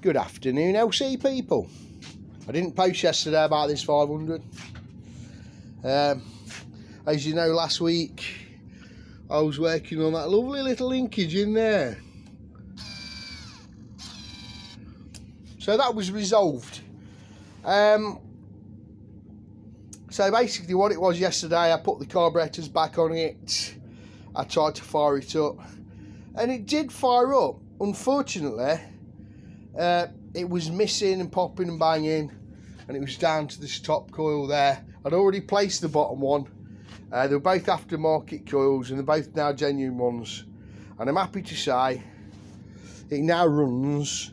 Good afternoon, LC people. I didn't post yesterday about this 500. As you know, last week I was working on that lovely little linkage in there. So that was resolved. So basically what it was yesterday, I put the carburetors back on it. I tried to fire it up. And it did fire up. Unfortunately, it was missing and popping and banging. And it was down to this top coil there. I'd already placed the bottom one. They were both aftermarket coils and they're both now genuine ones. And I'm happy to say it now runs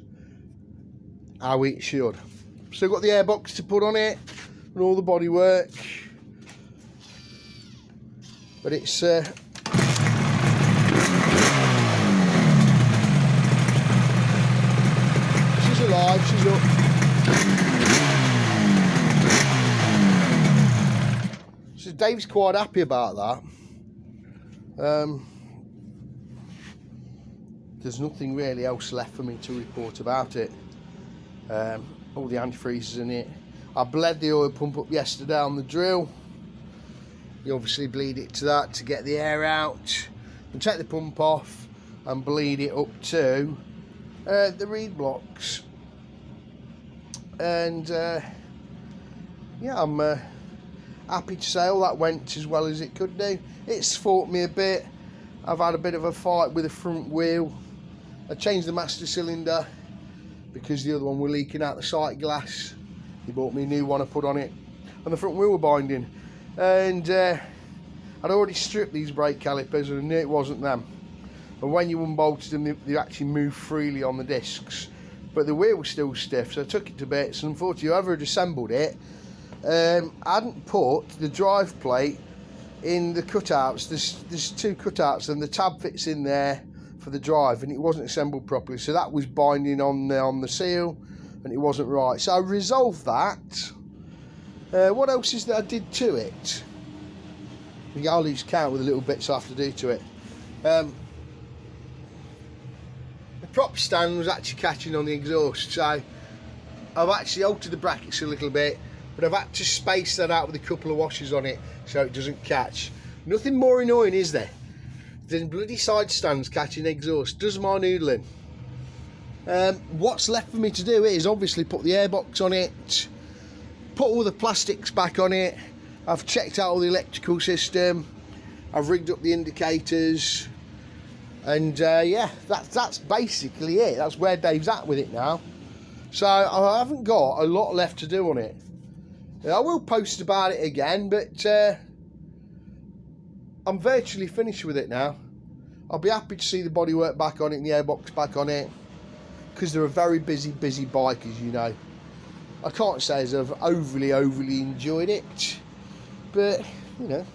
how it should. Still got the airbox to put on it and all the body work. But it's she's alive, she's up. So Dave's quite happy about that. There's nothing really else left for me to report about it. All the antifreeze is in it. I bled the oil pump up yesterday on the drill. You obviously bleed it to that to get the air out. And take the pump off and bleed it up to the reed blocks. And yeah, I'm happy to say all that went as well as it could do. It's fought me a bit. I've had a bit of a fight with the front wheel. I changed the master cylinder because the other one were leaking out the sight glass. He bought me a new one I put on it, and the front wheel were binding. And I'd already stripped these brake calipers and I knew it wasn't them. And when you unbolted them, they actually moved freely on the discs. But the wheel was still stiff, so I took it to bits, and unfortunately whoever had assembled it hadn't put the drive plate in the cutouts. There's two cutouts and the tab fits in there for the drive, and it wasn't assembled properly, so that was binding on the seal and it wasn't right. So I resolved that. What else is that I did to it? I'll lose count with the little bits I have to do to it. The prop stand was actually catching on the exhaust, so I've actually altered the brackets a little bit, but I've had to space that out with a couple of washers on it so it doesn't catch. Nothing more annoying, is there, than bloody side stands catching exhaust. Does my noodling. What's left for me to do is obviously put the airbox on it, put all the plastics back on it. I've checked out all the electrical system, I've rigged up the indicators, and yeah, that's basically it. That's where Dave's at with it now. So I haven't got a lot left to do on it. I will post about it again, but I'm virtually finished with it now. I'll be happy to see the bodywork back on it and the airbox back on it, because they're a very busy bike, as you know. I can't say as I've overly enjoyed it, but you know,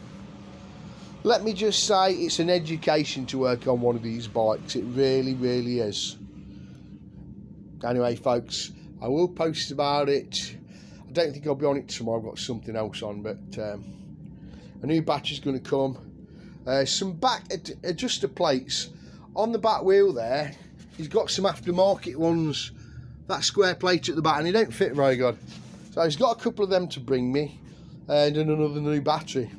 let me just say it's an education to work on one of these bikes. It really is. Anyway, folks, I will post about it. I don't think I'll be on it tomorrow. I've got something else on, but a new battery's going to come. Some back adjuster plates on the back wheel there. He's got some aftermarket ones, that square plate at the back, and they don't fit very good. So he's got a couple of them to bring me, and another new battery.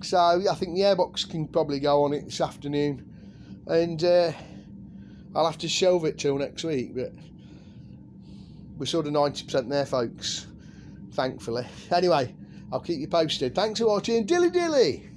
So I think the airbox can probably go on it this afternoon, and I'll have to shelve it till next week, but we're sort of 90% there, folks, thankfully. Anyway, I'll keep you posted. Thanks for watching. Dilly dilly.